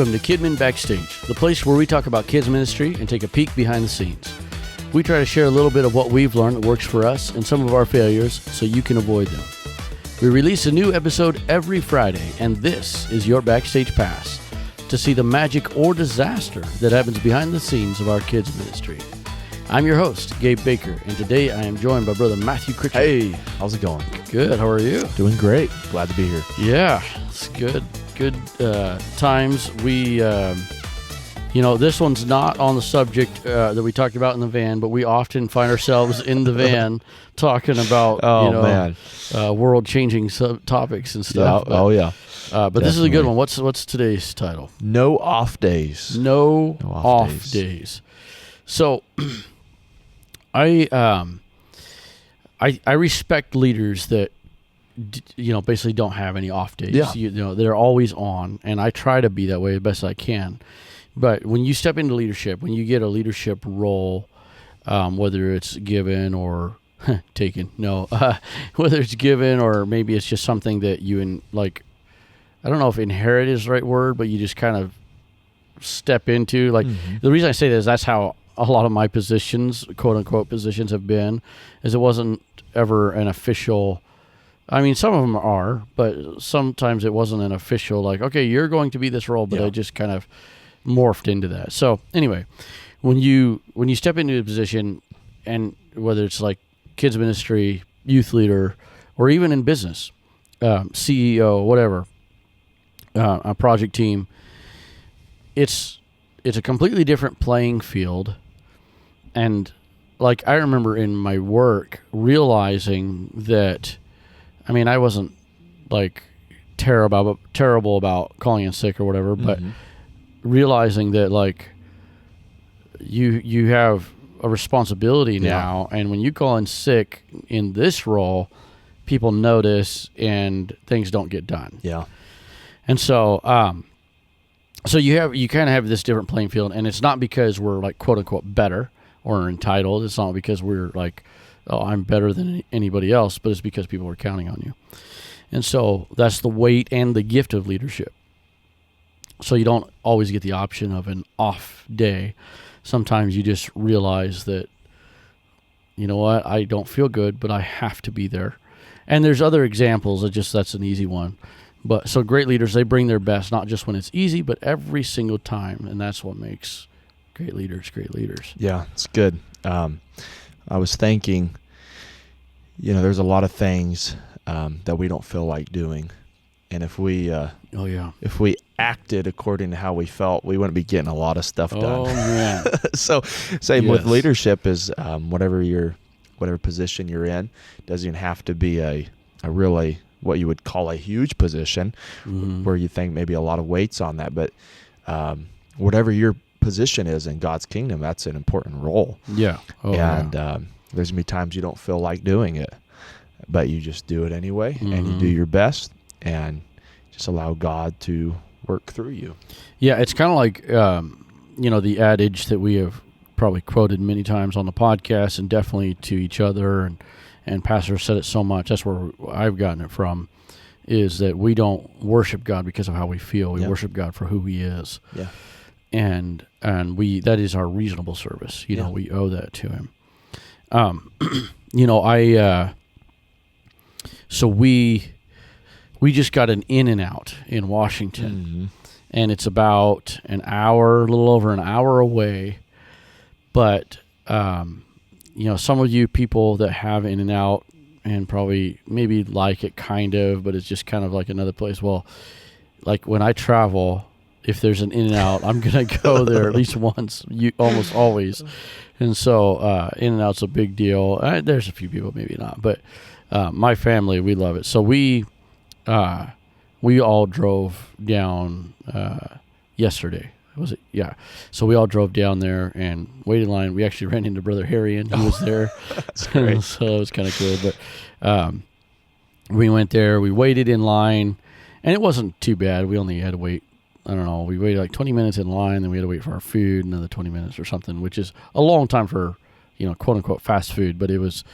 Welcome to Kidmin Backstage, the place where we talk about kids ministry and take a peek behind the scenes. We try to share a little bit of what we've learned that works for us and some of our failures so you can avoid them. We release a new episode every Friday, and this is your Backstage Pass to see the magic or disaster that happens behind the scenes of our kids ministry. I'm your host, Gabe Baker, and today I am joined by Brother Matthew Critchett. Hey, how's it going? Good, how are you? Doing great. Glad to be here. Yeah, it's good. Good times. We, this one's not on the subject that we talked about in the van, but we often find ourselves in the van talking about, world-changing topics and stuff. Yeah. But this is a good one. What's today's title? No off days. No off days. So, I respect leaders that basically don't have any off days. Yeah. They're always on, and I try to be that way as best I can. But when you step into leadership, when you get a leadership role, whether it's given or taken, whether it's given or maybe it's just something that you I don't know if inherit is the right word, but you just kind of step into. The reason I say this, that's how a lot of my positions, quote unquote positions, have been, is it wasn't ever an official. I mean, some of them are, but sometimes it wasn't an official, okay, you're going to be this role, but I just kind of morphed into that. So anyway, when you step into a position, and whether it's like kids ministry, youth leader, or even in business, CEO, whatever, a project team, it's a completely different playing field. And I remember in my work realizing that, I wasn't terrible about calling in sick or whatever, but realizing that you have a responsibility now, and when you call in sick in this role, people notice and things don't get done. Yeah. And so you kind of have this different playing field, and it's not because we're quote unquote better or entitled. It's not because we're I'm better than anybody else, but it's because people are counting on you. And so that's the weight and the gift of leadership. So you don't always get the option of an off day. Sometimes you just realize that, you know what, I don't feel good, but I have to be there. And there's other examples. That's an easy one. But so great leaders, they bring their best, not just when it's easy, but every single time. And that's what makes great leaders great leaders. Yeah, it's good. I was thinking, there's a lot of things that we don't feel like doing. And if we acted according to how we felt, we wouldn't be getting a lot of stuff done. Oh, man. So same with leadership is whatever position you're in, doesn't even have to be a really what you would call a huge position where you think maybe a lot of weight's on that. But whatever your position is in God's kingdom, that's an important role. Yeah. There's going to be times you don't feel like doing it, but you just do it anyway, and you do your best and just allow God to work through you. Yeah, it's kind of like, the adage that we have probably quoted many times on the podcast and definitely to each other, and Pastor said it so much, that's where I've gotten it from, is that we don't worship God because of how we feel. We worship God for who He is. Yeah. And that is our reasonable service. We owe that to Him. So we just got an In-N-Out in Washington, and it's about a little over an hour away. But, some of you people that have In-N-Out and probably maybe like it kind of, but it's just kind of like another place. Well, when I travel, if there's an In-N-Out, I'm going to go there at least once, almost always. And so In-N-Out's a big deal. There's a few people, maybe not, but my family, we love it. So we all drove down yesterday. Was it? Yeah. So we all drove down there and waited in line. We actually ran into Brother Harry, and he was there. That's great. So it was kind of cool. But we went there. We waited in line, and it wasn't too bad. We only had to wait. I don't know. We waited 20 minutes in line, then we had to wait for our food, another 20 minutes or something, which is a long time for quote unquote fast food, but it was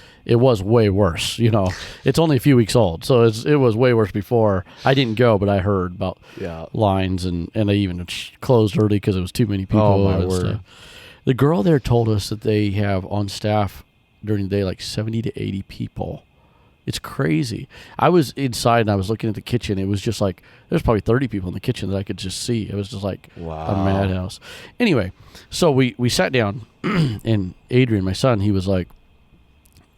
way worse. It's only a few weeks old, so it was way worse before. I didn't go, but I heard about lines, and they even closed early because it was too many people. Oh my word! Stuff. The girl there told us that they have on staff during the day like 70 to 80 people. It's crazy. I was inside and I was looking at the kitchen. It was just like there's probably 30 people in the kitchen that I could just see. It was just like a madhouse. Anyway, so we sat down, and Adrian, my son, he was like,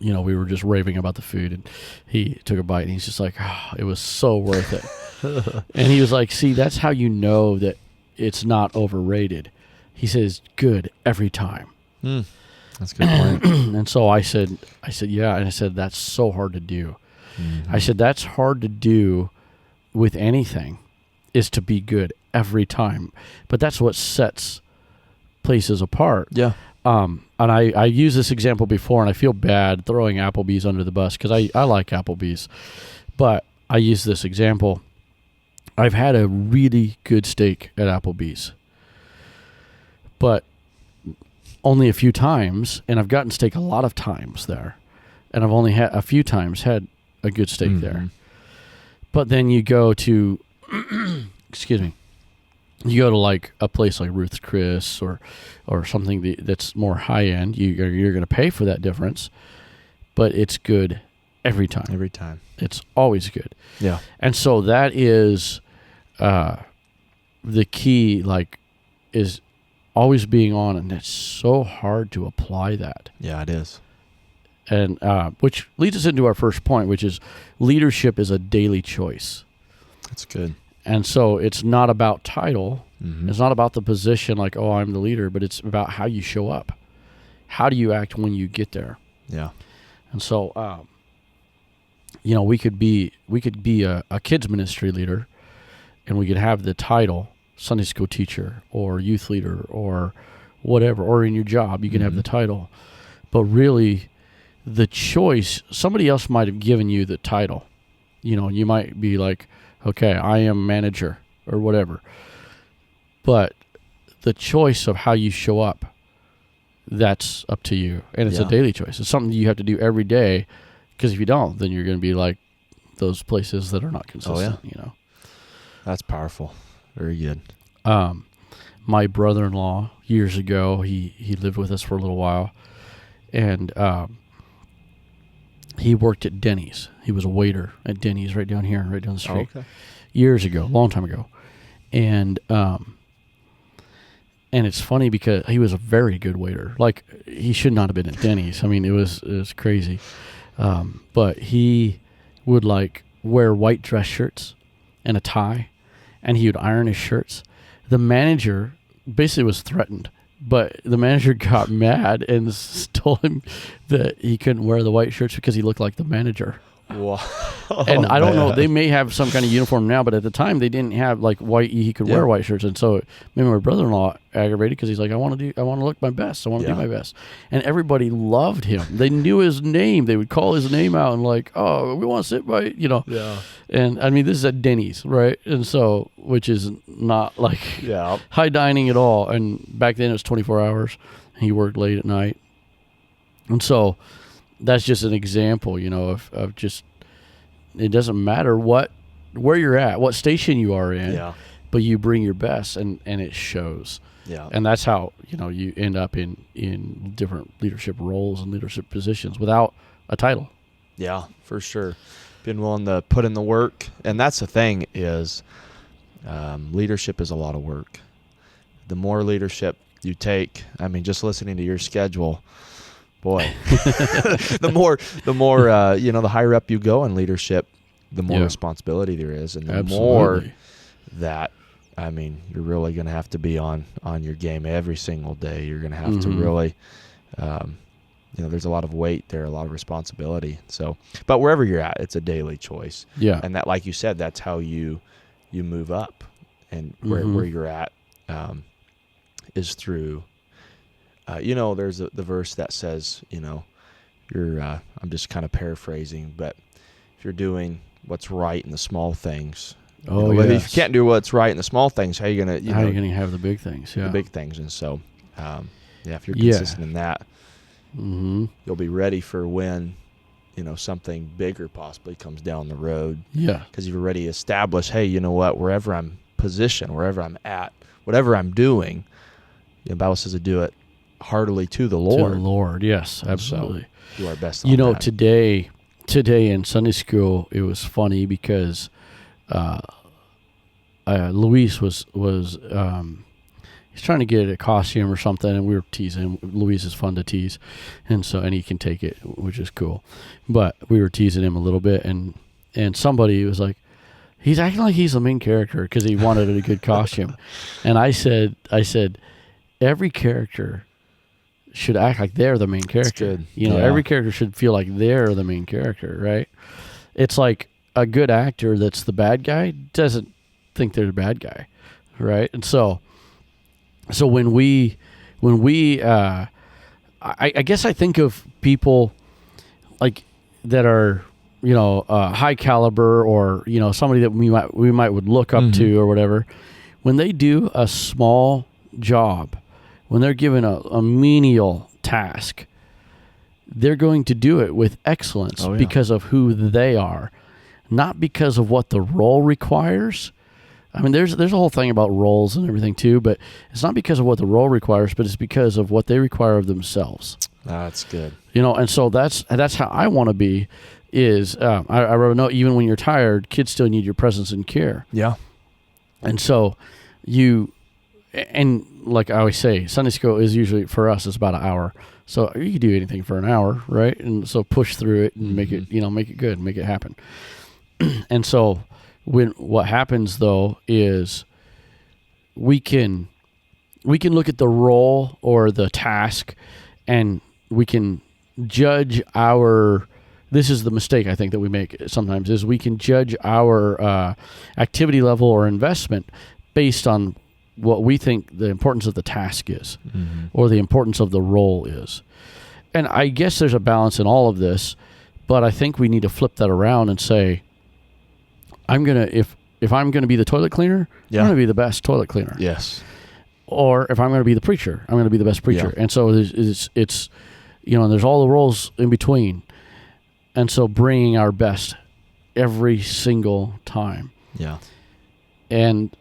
we were just raving about the food, and he took a bite and he's just like, it was so worth it. And he was like, see, that's how you know that it's not overrated. He says, good every time. That's a good point. And so I said, yeah. And I said, that's so hard to do. Mm-hmm. I said, that's hard to do with anything, is to be good every time. But that's what sets places apart. Yeah. And I used this example before, and I feel bad throwing Applebee's under the bus because I like Applebee's. But I use this example. I've had a really good steak at Applebee's, but only a few times, and I've gotten steak a lot of times there, and I've only had a few times had a good steak there. But then you go to, excuse me, you go to like a place like Ruth's Chris or something that's more high end. You're going to pay for that difference, but it's good every time. Every time, it's always good. Yeah, and so that is the key. Like, is always being on, and it's so hard to apply that. Yeah, it is. And which leads us into our first point, which is leadership is a daily choice. That's good. And so it's not about title. Mm-hmm. It's not about the position like, oh, I'm the leader, but it's about how you show up. How do you act when you get there? Yeah. And so, we could be a kids ministry leader, and we could have the title Sunday school teacher or youth leader or whatever, or in your job, you can have the title. But really, the choice, somebody else might have given you the title. You might be like, okay, I am manager or whatever. But the choice of how you show up, that's up to you. And it's a daily choice. It's something you have to do every day, because if you don't, then you're going to be like those places that are not consistent, That's powerful. Very good. My brother-in-law, years ago, he lived with us for a little while, and he worked at Denny's. He was a waiter at Denny's right down here, right down the street. Oh, okay. Years ago, a long time ago. And it's funny because he was a very good waiter. Like, he should not have been at Denny's. I mean, it was crazy. But he would like wear white dress shirts and a tie, and he would iron his shirts. The manager basically was threatened, but the manager got mad and told him that he couldn't wear the white shirts because he looked like the manager. Wow. And I don't know, they may have some kind of uniform now, but at the time they didn't have like white. He could wear white shirts, and so it made my brother-in-law aggravated because he's like, I want to look my best. I want to do my best, and everybody loved him. They knew his name. They would call his name out and like, oh, we want to sit by, Yeah. And I mean, this is at Denny's, right? And so, which is not like high dining at all. And back then it was 24 hours. He worked late at night, and so that's just an example, of just, it doesn't matter where you're at, what station you are in, but you bring your best, and it shows. Yeah. And that's how, you end up in different leadership roles and leadership positions without a title. Yeah, for sure. Being willing to put in the work. And that's the thing is, leadership is a lot of work. The more leadership you take, I mean, just listening to your schedule, boy, the more, the higher up you go in leadership, the more responsibility there is. And the more that, I mean, you're really going to have to be on your game every single day. You're going to have to really, there's a lot of weight there, a lot of responsibility. So, but wherever you're at, it's a daily choice. Yeah. And that, like you said, that's how you move up, and where you're at is through, there's the verse that says, you're, I'm just kind of paraphrasing, but if you're doing what's right in the small things, if you can't do what's right in the small things, how are you going to, how are you going to have the big things? Yeah. The big things. And so, if you're consistent in that, Mm-hmm. You'll be ready for when, something bigger possibly comes down the road. Yeah. Because you've already established, hey, you know what, wherever I'm positioned, wherever I'm at, whatever I'm doing, the Bible says to do it heartily to the Lord. To the Lord, yes, absolutely. So do our best on that. Today in Sunday school, it was funny because Luis was he's trying to get a costume or something, and we were teasing him. Luis is fun to tease, and he can take it, which is cool. But we were teasing him a little bit, and somebody was like, he's acting like he's the main character because he wanted a good costume. And I said, every character should act like they're the main character. That's good. Every character should feel like they're the main character, right? It's like a good actor that's the bad guy doesn't think they're the bad guy, right? And so when we I guess I think of people like that are high caliber, or somebody that we might would look up to or whatever. When they do a small job, when they're given a menial task, they're going to do it with excellence because of who they are, not because of what the role requires. I mean, there's a whole thing about roles and everything too, but it's not because of what the role requires, but it's because of what they require of themselves. That's good. And so that's how I want to be. I wrote a note, even when you're tired, kids still need your presence and care. Yeah. And so and like I always say, Sunday school is usually, for us, it's about an hour. So you can do anything for an hour, right? And so push through it and make it, make it good, make it happen. And so what happens though is we can look at the role or the task, and we can judge this is the mistake I think that we make sometimes, is we can judge our activity level or investment based on what we think the importance of the task is, or the importance of the role is. And I guess there's a balance in all of this, but I think we need to flip that around and say, if I'm gonna be the toilet cleaner, I'm gonna be the best toilet cleaner. Yes. Or if I'm gonna be the preacher, I'm gonna be the best preacher. Yeah. And so it's and there's all the roles in between. And so bringing our best every single time. Yeah. And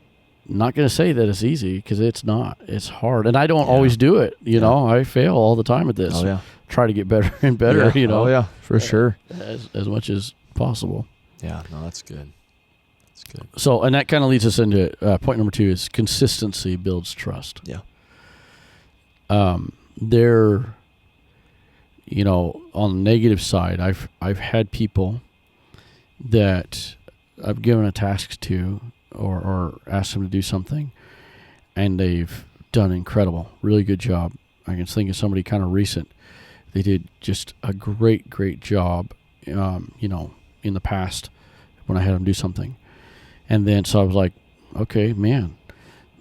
not going to say that it's easy, because it's not. It's hard. And I don't always do it. I fail all the time at this. Oh, yeah. Try to get better and better, Oh, yeah, for sure. As much as possible. Yeah, no, that's good. That's good. So, and that kind of leads us into point number 2 is consistency builds trust. Yeah. On the negative side, I've had people that I've given a task to or asked them to do something, and they've done incredible, really good job. I can think of somebody kind of recent. They did just a great job, in the past when I had them do something. And then so I was like, okay, man,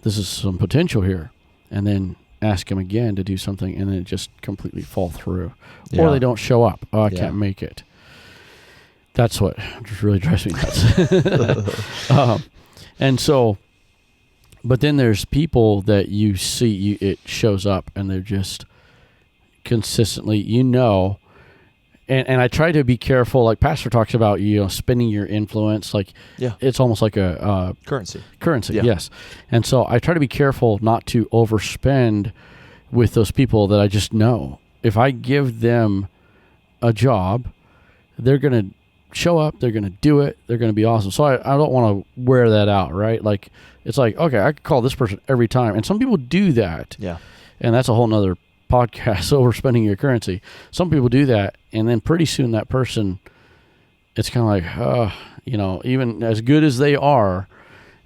this is some potential here. And then ask them again to do something, and then it just completely fall through. Yeah. Or they don't show up. Oh, I can't make it. That's what just really drives me nuts. And so, but then there's people that you see, it shows up, and they're just consistently, and I try to be careful. Like Pastor talks about, spending your influence. Like, it's almost like a currency. Yeah. Yes. And so I try to be careful not to overspend with those people that I just know. If I give them a job, they're going to show up, they're going to do it, they're going to be awesome. So I don't want to wear that out, right? Like, it's like, okay, I could call this person every time. And some people do that. Yeah. And that's a whole nother podcast, overspending your currency. Some people do that, and then pretty soon that person, it's kind of like, even as good as they are,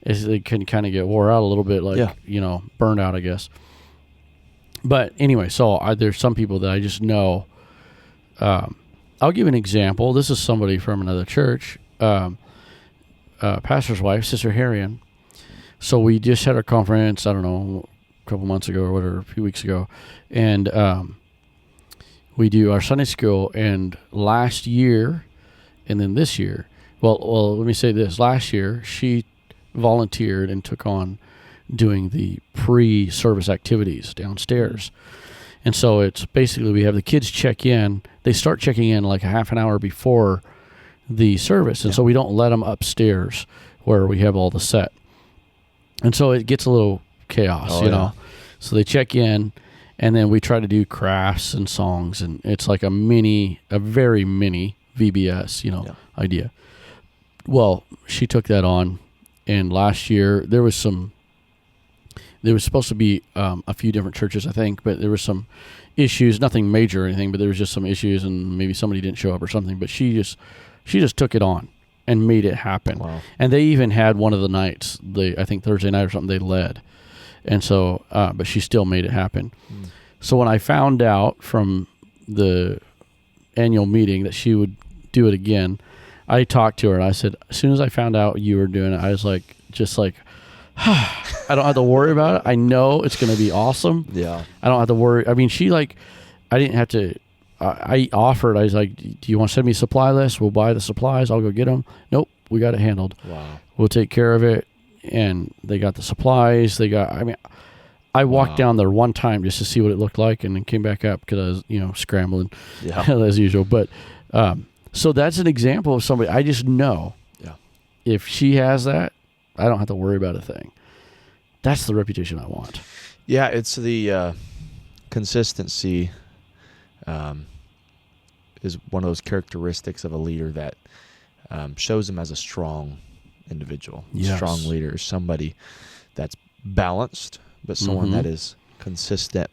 they can kind of get wore out a little bit, like, burned out, I guess. But anyway, so there's some people that I just know. I'll give an example. This is somebody from another church, pastor's wife, Sister Harrian. So we just had our conference, I don't know, a couple months ago or whatever, a few weeks ago. And we do our Sunday school. And last year, and then this year, well, let me say this. Last year, she volunteered and took on doing the pre-service activities downstairs. And so it's basically we have the kids check in. They start checking in like a half an hour before the service. And so we don't let them upstairs where we have all the set. And so it gets a little chaos, you know. So they check in, and then we try to do crafts and songs, and it's like a very mini VBS, idea. Well, she took that on, and last year there was supposed to be a few different churches, I think, but there was some issues, nothing major or anything, but there was just some issues, and maybe somebody didn't show up or something. But she just took it on and made it happen. Wow. And they even had one of the nights, I think Thursday night or something, they led, and so but she still made it happen. So when I found out from the annual meeting that she would do it again, I talked to her and I said, as soon as I found out you were doing it, I was like, I don't have to worry about it. I know it's going to be awesome. Yeah. I don't have to worry. I mean, I didn't have to, I offered, I was like, do you want to send me a supply list? We'll buy the supplies. I'll go get them. Nope. We got it handled. Wow. We'll take care of it. And they got the supplies. I walked down there one time just to see what it looked like, and then came back up because I was, scrambling as usual. But, so that's an example of somebody, I just know if she has that, I don't have to worry about a thing. That's the reputation I want. Yeah, it's the consistency is one of those characteristics of a leader that shows them as a strong individual, strong leader, somebody that's balanced, but someone that is consistent.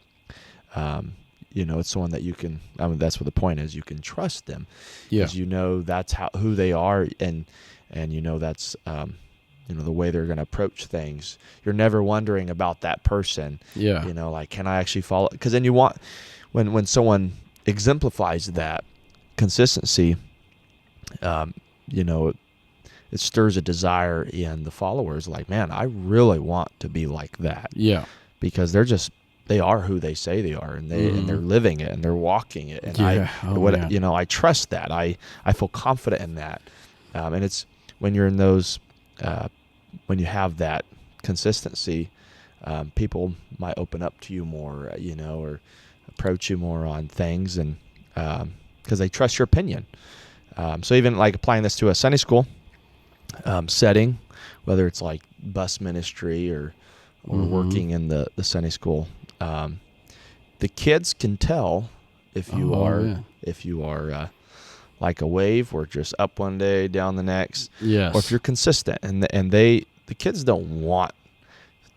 It's someone that you can, that's what the point is. You can trust them. Yeah. Because that's who they are, and that's, the way they're going to approach things. You're never wondering about that person. Yeah. Like, can I actually follow? Because then you want, when someone exemplifies that consistency, it stirs a desire in the followers. Like, man, I really want to be like that. Yeah. Because they are who they say they are, and and they're living it, and they're walking it. And I trust that. I feel confident in that. And it's when you're in those, when you have that consistency, people might open up to you more, or approach you more on things, and because they trust your opinion. So even like applying this to a Sunday school setting, whether it's like bus ministry or working in the Sunday school, the kids can tell if you are like a wave, or just up one day, down the next. Yes. Or if you're consistent, and the kids don't want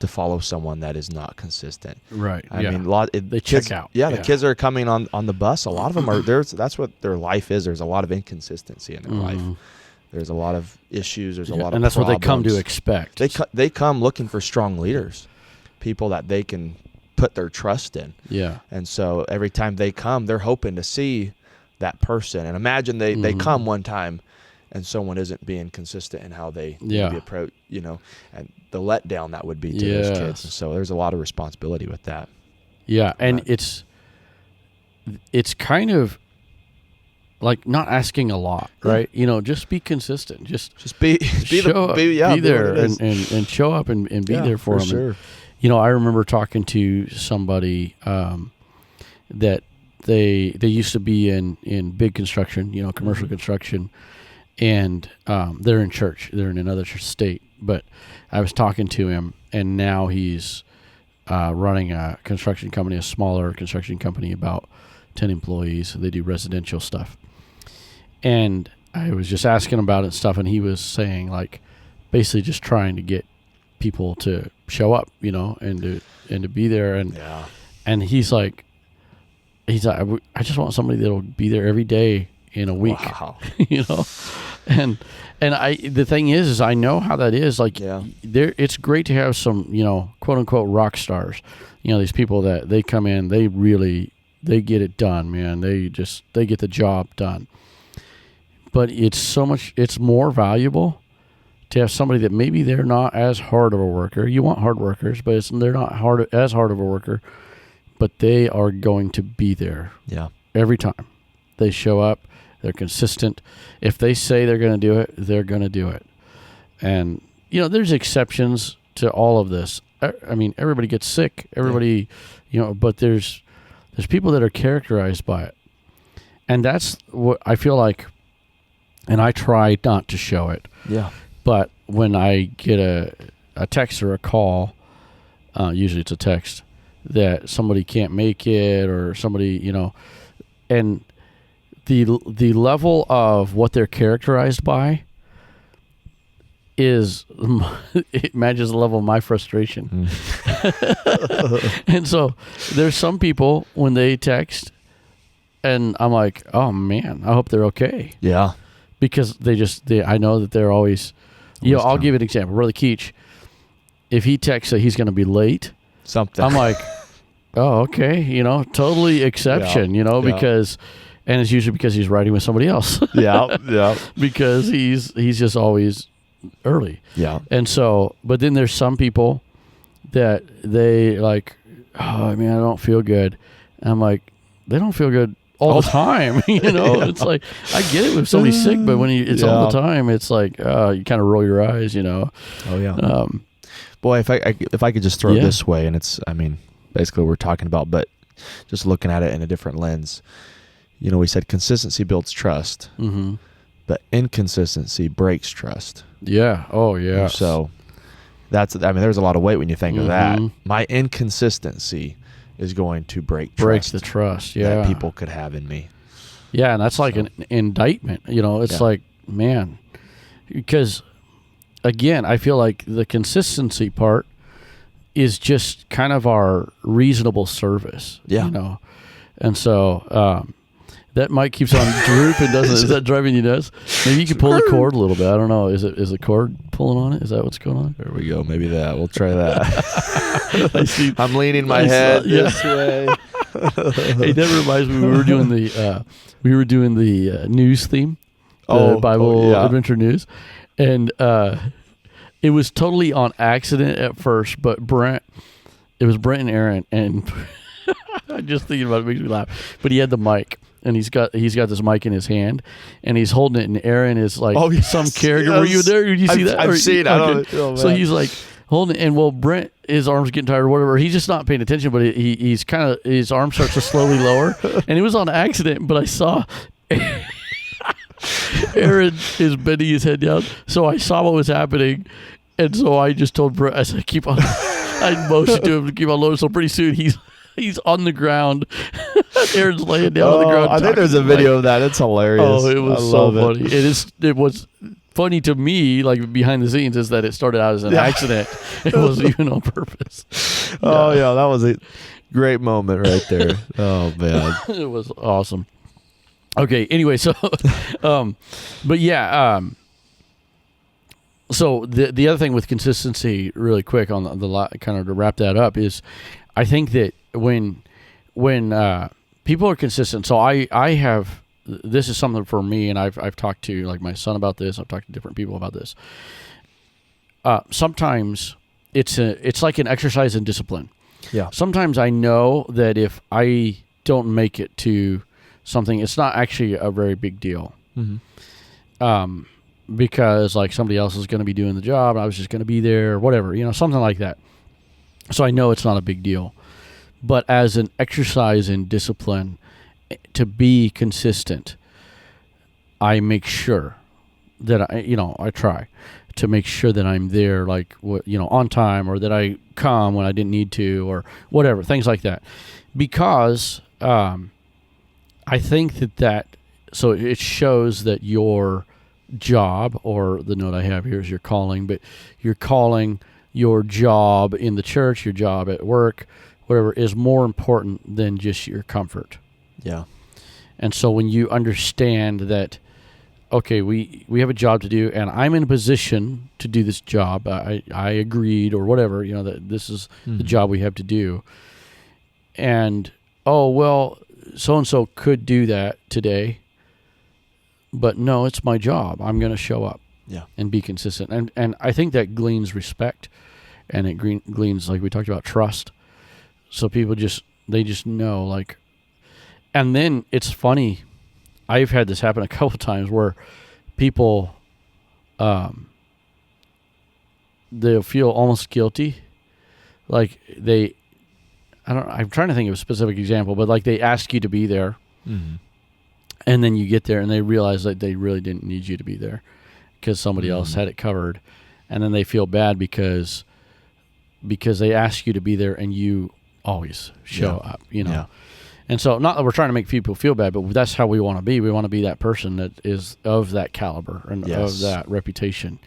to follow someone that is not consistent. Right. I mean, they check out. Yeah, the kids are coming on the bus. A lot of them are there. That's what their life is. There's a lot of inconsistency in their life. There's a lot of issues. There's a lot of and that's problems. what they come to expect. They come looking for strong leaders, people that they can put their trust in. Yeah. And so every time they come, they're hoping to see that person. And imagine they come one time and someone isn't being consistent in how they approach, and the letdown that would be to those kids. And so there's a lot of responsibility with that. Yeah. And it's kind of like not asking a lot, right? Just be consistent. Just be there and show up and be there for them. Sure. And, I remember talking to somebody that they used to be in big construction, commercial construction, and they're in church. They're in another state. But I was talking to him, and now he's running a construction company, a smaller construction company, about 10 employees. They do residential stuff. And I was just asking about it and stuff, and he was saying, like, basically just trying to get people to show up, and to be there. And he's like, I just want somebody that'll be there every day in a week. Wow. And the thing is I know how that is. Like, it's great to have some, quote unquote rock stars. These people that they come in, they get it done, man. They get the job done. But it's more valuable to have somebody that maybe they're not as hard of a worker. You want hard workers, but they're not as hard of a worker, but they are going to be there. Yeah. Every time they show up, they're consistent. If they say they're going to do it, they're going to do it. And, there's exceptions to all of this. I mean, everybody gets sick. Everybody, but there's There's people that are characterized by it. And that's what I feel like, and I try not to show it. Yeah. But when I get a text or a call, usually it's a text, that somebody can't make it or somebody, and the level of what they're characterized by it matches the level of my frustration. And so there's some people when they text and I'm like, oh man, I hope they're okay. Yeah. Because I know that they're always I'll give you an example. Brother Keach, if he texts that he's going to be late, I'm like, oh, okay, totally exception, because, and it's usually because he's riding with somebody else. Yeah. Because he's just always early. Yeah. And so, but then there's some people that they like, oh man, I don't feel good. And I'm like, they don't feel good all the time. It's like, I get it if somebody's sick, but when it's all the time, it's like, you kind of roll your eyes, Oh yeah. Boy, if I could just throw it this way, and it's, basically what we're talking about, but just looking at it in a different lens, we said consistency builds trust, but inconsistency breaks trust. Yeah. Oh, yeah. So there's a lot of weight when you think of that. My inconsistency is going to break the trust. Yeah. That people could have in me. Yeah. And that's like an indictment, it's like, man, because again, I feel like the consistency part is just kind of our reasonable service. Yeah. And so, that mic keeps on drooping, doesn't it? Is that driving you nuts? Maybe you can pull the cord a little bit. I don't know. Is the cord pulling on it? Is that what's going on? There we go. Maybe that. We'll try that. I'm leaning my head this way. Hey, that reminds me. We were doing the news theme, the Bible Adventure News, and it was totally on accident at first. But it was Brent and Aaron, and I'm just thinking about it makes me laugh. But he had the mic. And he's got this mic in his hand, and he's holding it. And Aaron is like some character. Yes. Were you there? Did you see that? I've seen it. Okay. So he's like holding it, and Brent, his arm's getting tired or whatever. He's just not paying attention, but he's kind of, his arm starts to slowly lower, and it was on accident. But I saw Aaron is bending his head down, so I saw what was happening, and so I just told Brent, I said, keep on. I motioned to him to keep on low. So pretty soon he's on the ground. Aaron's laying down on the ground. I think there's a video of that. It's hilarious. Oh, it was so funny. It was funny to me, like behind the scenes, is that it started out as an accident. It wasn't even on purpose. Oh yeah, that was a great moment right there. Oh man, it was awesome. Okay, anyway, so, but yeah, so the other thing with consistency, really quick on the kind of to wrap that up, is I think that when people are consistent, so I have, this is something for me, and I've talked to like my son about this. I've talked to different people about this. Sometimes it's like an exercise in discipline. Yeah. Sometimes I know that if I don't make it to something, it's not actually a very big deal. Mm-hmm. Because like somebody else is going to be doing the job, I was just going to be there, or whatever, something like that. So I know it's not a big deal. But as an exercise in discipline, to be consistent, I make sure that I try to make sure that I'm there, like, on time, or that I come when I didn't need to, or whatever, things like that. Because I think so it shows that your job, or the note I have here is your calling, but your calling, your job in the church, your job at work, whatever, is more important than just your comfort. Yeah. And so when you understand that, okay, we have a job to do, and I'm in a position to do this job, I agreed, or whatever, that this is the job we have to do. And, so-and-so could do that today, but no, it's my job. I'm going to show up and be consistent. And I think that gleans respect, and it gleans, like we talked about, trust. So people they just know, like, and then it's funny. I've had this happen a couple times where people, they'll feel almost guilty. Like I'm trying to think of a specific example, but like they ask you to be there, and then you get there and they realize that they really didn't need you to be there because somebody else had it covered, and then they feel bad because they ask you to be there and you always show up, Yeah. And so, not that we're trying to make people feel bad, but that's how we want to be. We want to be that person that is of that caliber and of that reputation.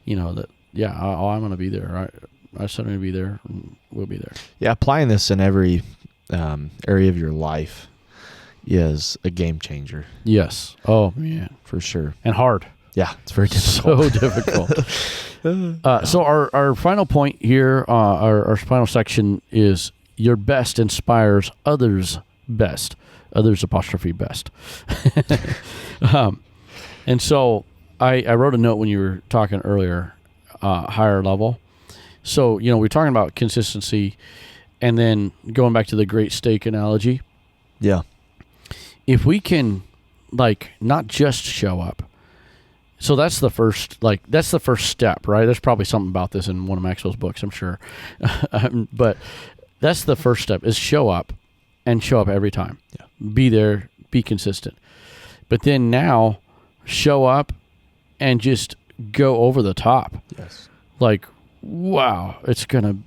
That I'm going to be there. I said I'm going to be there, and we'll be there. Yeah, applying this in every area of your life is a game changer. Yes. Oh man, for sure. And hard. Yeah, it's very difficult. So difficult. So our final point here, our final section is your best inspires others best. Others apostrophe best. And so I wrote a note when you were talking earlier, higher level. So, we're talking about consistency and then going back to the great steak analogy. Yeah. If we can not just show up. So that's the first step, right? There's probably something about this in one of Maxwell's books, I'm sure. But that's the first step is show up and show up every time. Yeah. Be there, be consistent. But then now show up and just go over the top. Yes. Wow, it's going to,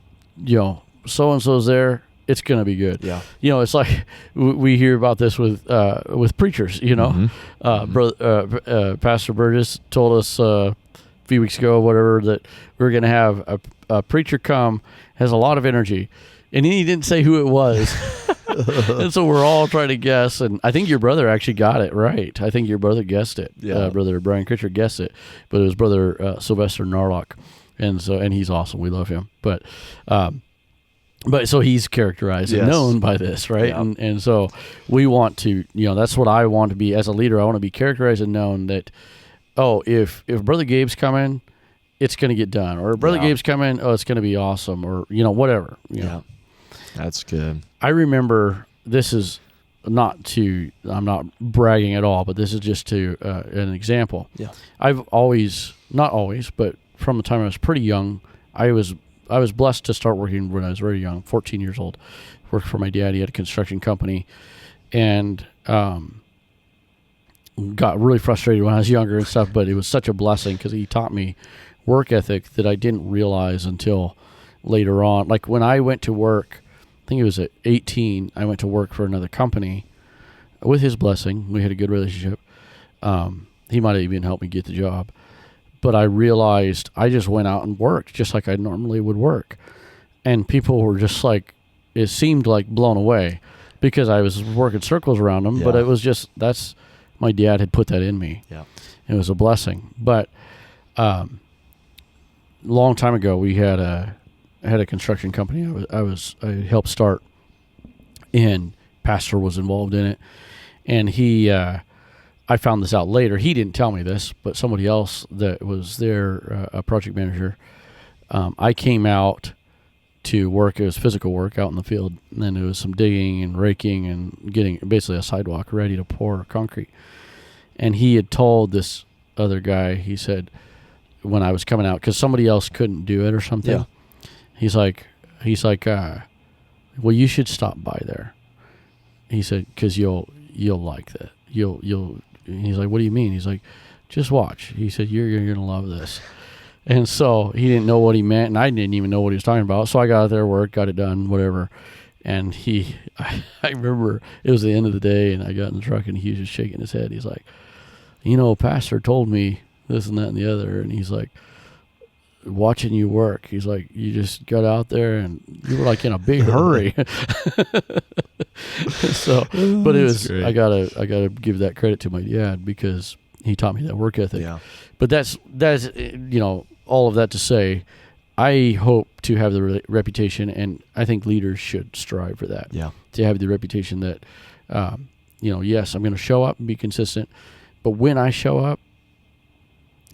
so-and-so's there. It's going to be good. Yeah. It's like we hear about this with preachers, Pastor Burgess told us a few weeks ago, whatever, that we're going to have a preacher come, has a lot of energy. And he didn't say who it was. And so we're all trying to guess. And I think your brother actually got it right. I think your brother guessed it. Yeah. Brother Brian Critcher guessed it. But it was Brother Sylvester Narlock. And he's awesome. We love him. But so he's characterized and known by this, right? Yeah. And so we want to, that's what I want to be as a leader. I want to be characterized and known that, if Brother Gabe's coming, it's going to get done. Or if Brother Gabe's coming, it's going to be awesome. Or, whatever. Yeah. That's good. I remember, this is I'm not bragging at all, but this is just an example. Yeah. I've always, not always, but from the time I was pretty young, I was blessed to start working when I was very young, 14 years old. Worked for my dad. He had a construction company, and got really frustrated when I was younger and stuff, but it was such a blessing because he taught me work ethic that I didn't realize until later on. Like when I went to work, I think it was at 18, I went to work for another company with his blessing. We had a good relationship. He might have even helped me get the job. But I realized I just went out and worked just like I normally would work. And people were just it seemed like blown away because I was working circles around them. Yeah. But it was just, my dad had put that in me. Yeah. It was a blessing. But long time ago, we had a construction company I helped start, and pastor was involved in it. And I found this out later. He didn't tell me this, but somebody else that was there, a project manager, I came out to work. It was physical work out in the field. And then there was some digging and raking and getting basically a sidewalk ready to pour concrete. And he had told this other guy, he said, when I was coming out, because somebody else couldn't do it or something. Yeah. He's like, well, you should stop by there. He said, because you'll like that. He's like, what do you mean? He's like, just watch. He said, you're going to love this. And so he didn't know what he meant, and I didn't even know what he was talking about. So I got out there, worked, got it done, whatever. And I remember it was the end of the day, and I got in the truck, and he was just shaking his head. He's like, pastor told me this and that and the other. And he's like, watching you work. He's like, you just got out there, and you were in a big hurry. So, but it was, great. I gotta give that credit to my dad because he taught me that work ethic. Yeah. But that's all of that to say, I hope to have the reputation, and I think leaders should strive for that. Yeah. To have the reputation that, yes, I'm going to show up and be consistent, but when I show up,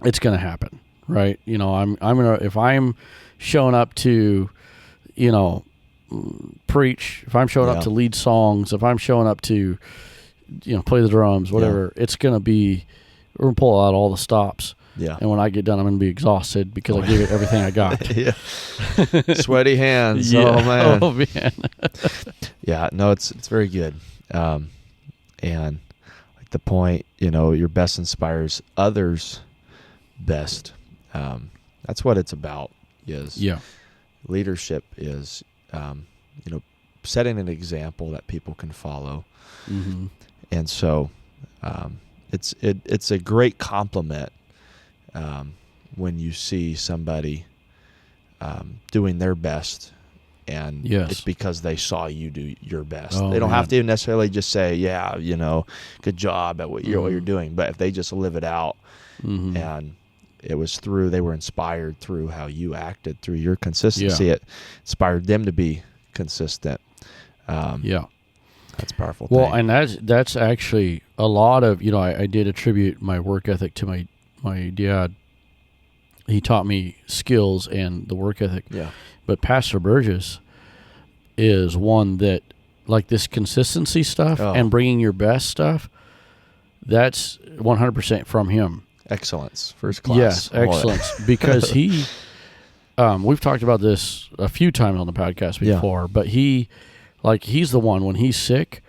it's going to happen, right? I'm gonna, if I'm showing up to, preach, if I'm showing up to lead songs, if I'm showing up to, play the drums, whatever, it's going to be, we're going to pull out all the stops. Yeah. And when I get done, I'm going to be exhausted because I gave it everything I got. Yeah. Sweaty hands. Yeah. Oh, man. Oh, man. Yeah. No, it's very good. And like the point, your best inspires others best. That's what it's about. Leadership is, setting an example that people can follow. Mm-hmm. And so it's a great compliment when you see somebody doing their best, and it's because they saw you do your best. They don't have to necessarily just say, good job at what you're doing, but if they just live it out, and it was they were inspired through how you acted, through your consistency, it inspired them to be consistent. That's a powerful thing. Well, and that's actually a lot of, I did attribute my work ethic to my dad. He taught me skills and the work ethic. Yeah. But Pastor Burgess is one that, like this consistency stuff and bringing your best stuff, that's 100% from him. Excellence. First class. Yes, excellence. Because we've talked about this a few times on the podcast before, but he's the one, when he's sick,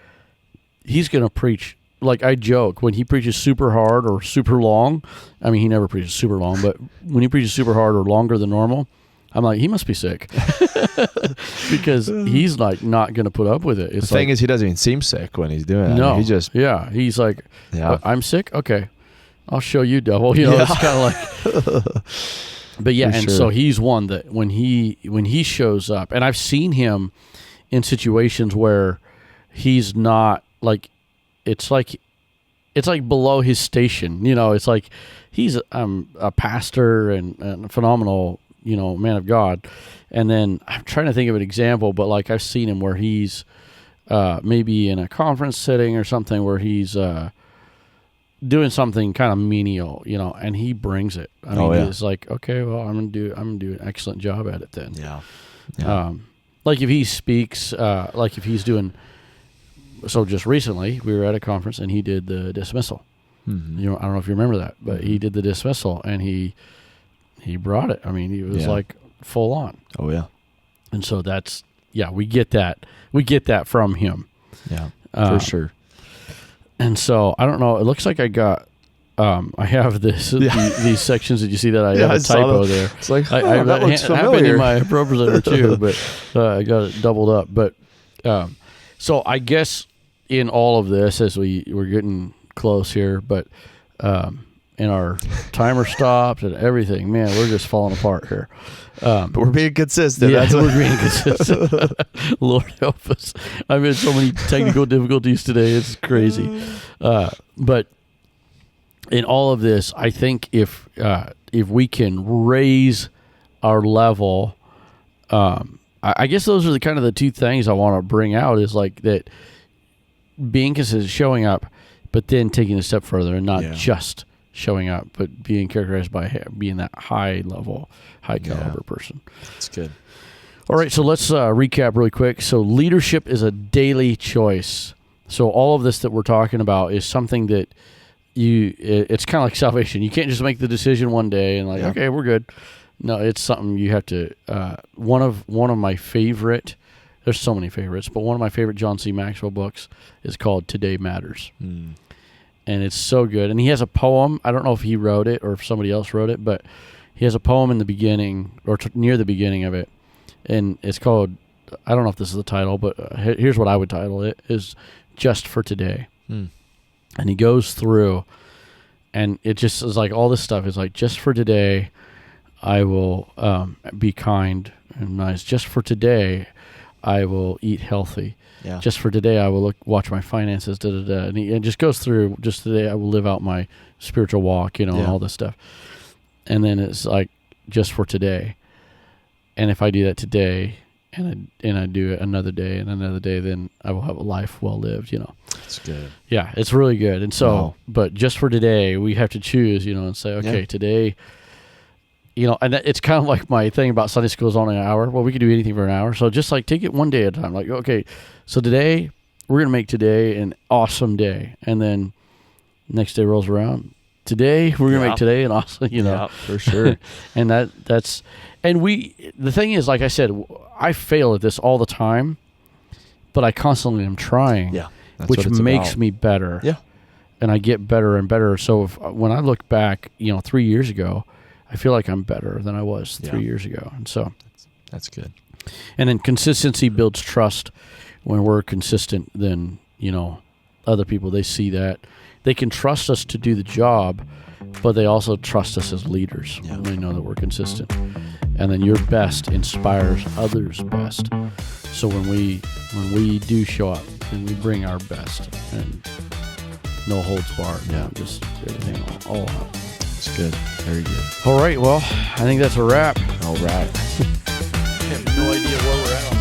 he's going to preach. Like I joke, when he preaches super hard or super long, I mean, he never preaches super long, but when he preaches super hard or longer than normal, I'm like, he must be sick. Because he's like not going to put up with it. The thing is, he doesn't even seem sick when he's doing it. No. I mean, he just... Yeah, he's like, I'm sick? Okay. I'll show you, devil. It's kind of like... But yeah, and so he's one that when he shows up, and I've seen him in situations where he's not like, it's like below his station. It's like he's a pastor and a phenomenal, man of God. And then I'm trying to think of an example, but like I've seen him where he's maybe in a conference setting or something where he's doing something kind of menial, and he brings it. I mean, he's like, okay, well, I'm gonna do an excellent job at it then. Yeah. Like if he speaks, like if he's doing. So just recently, we were at a conference and he did the dismissal. Mm-hmm. I don't know if you remember that, but he did the dismissal and he brought it. I mean, he was like full on. Oh yeah. And so that's we get that from him. Yeah, for sure. And so I don't know. It looks like I got. I have these sections. Did you see that? I have a typo there. It's like that looks familiar. Happened in my Pro Presenter too, but I got it doubled up. But so I guess in all of this, as we're getting close here, but and our timer stopped and everything, man, we're just falling apart here. But we're being consistent. Yeah, we're being consistent. Lord help us. I've had so many technical difficulties today. It's crazy. But in all of this, I think if we can raise our level, I guess those are the kind of the two things I want to bring out is like that being consistent, showing up, but then taking a step further and not just showing up, but being characterized by being that high level, high caliber person. That's good. All right, so let's recap really quick. So leadership is a daily choice. So all of this that we're talking about is something that it's kind of like salvation. You can't just make the decision one day and okay, we're good. No, it's something you have to. One of my favorite. There's so many favorites, but one of my favorite John C. Maxwell books is called Today Matters. And it's so good. And he has a poem. I don't know if he wrote it or if somebody else wrote it, but he has a poem in the beginning or near the beginning of it. And it's called, I don't know if this is the title, but here's what I would title it, is Just for Today. And he goes through, and it just is like all this stuff is like, just for today, I will be kind and nice. Just for today, I will eat healthy. Yeah. Just for today, I will watch my finances. And he just goes through. Just today, I will live out my spiritual walk. And all this stuff. And then it's like just for today. And if I do that today, and I do it another day and another day, then I will have a life well lived. That's good. Yeah, it's really good. And so, but just for today, we have to choose. And say, okay, today. And it's kind of like my thing about Sunday school is only an hour. Well, we can do anything for an hour. So just like take it one day at a time. Like, okay, so today we're going to make today an awesome day. And then next day rolls around. today. We're gonna make today, and also, for sure. And that's the thing is, like I said, I fail at this all the time, but I constantly am trying. Yeah, which makes me better. Yeah, and I get better and better. So when I look back, 3 years ago, I feel like I'm better than I was 3 years ago, and so that's good. And then consistency builds trust. When we're consistent, then other people, they see that they can trust us to do the job, but they also trust us as leaders when they know that we're consistent. And then your best inspires others' best. So when we do show up and we bring our best and no holds barred, just everything all out. It's good, very good. All right, well, I think that's a wrap. All right. I have no idea where we're at.